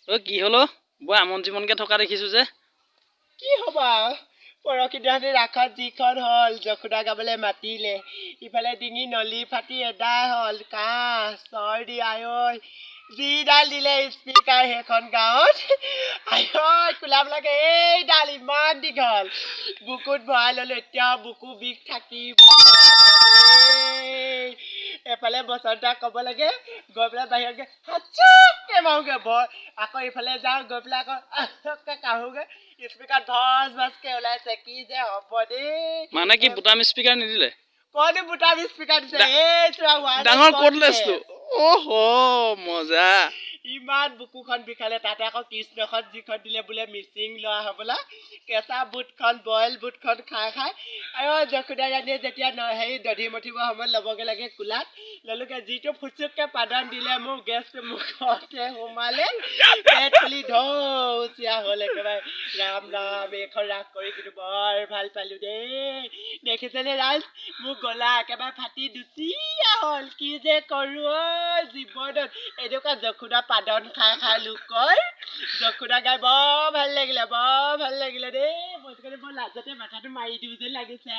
অ কি হলো বৰ আমন জিমনকে থকা দেখিছো যে কি হবা পৰখিদিনাখনি ৰাখাত যিখন হল যশোদা গাবলৈ মাতিলে ইফালে ডিঙি নলি ফাটি এদাই হল কাহ চৰ্দি আয়ৈ যিডাল দিলে স্পীকাৰ সেইখন গাঁৱত আয়ৈ কোলাবিলাকে এইডাল ইমান দীঘল বুকুত ভৰাই ললো এতিয়াও বুকু বিষ থাকিব এফালে বসন্তাক ক'ব লাগে গৈ পেলাই বাহিৰত গৈ হাচুকে মাৰোগে ভয় আকৌ ইফালে যাওঁ গৈ পেলাই আকৌ কাঢ়োগে স্পীকাৰ ভজ ভজকে ওলাইছে কি যে হ'ব দেই মানে কি বুটাম স্পীকাৰ নিদিলে কত বুটাম স্পীকাৰ দিছে এই ডাঙৰ কৰ্ডলেছটো ওহো মজা ইমান বুকুখন বিষালে তাতে আকৌ কৃষ্ণখন যিখন দিলে বোলে মিচিং লোৱা হ'বলা কেঁচা বুটখন বইল বুটখন খাই খাই আৰু যশোদা ৰাণীয়ে যেতিয়া হেৰি দধি মঠিবৰ সময়ত ল'বগৈ লাগে কোলাত ললোগে যিটো ফুচুককে পাদন দিলে মোৰ গেছটো মুখতে সোমালে পেট ফুলি ঢৌচিয়া হ'ল একেবাৰে ৰাম ৰাম এইখন ৰাস কৰি কিন্তু বৰ ভাল পালোঁ দেই দেখিছেনে ৰাজ মোৰ গলা একেবাৰে ফাটি দুচিয়া হ'ল কি যে কৰোঁ জীৱনত এনেকুৱা যশোদা পাদন খাই খাই লোকৰ যশোদা গাই বৰ ভাল লাগিলে দেই মই বৰ লাজতে মাথাটো মাৰি দিওঁ যেন লাগিছে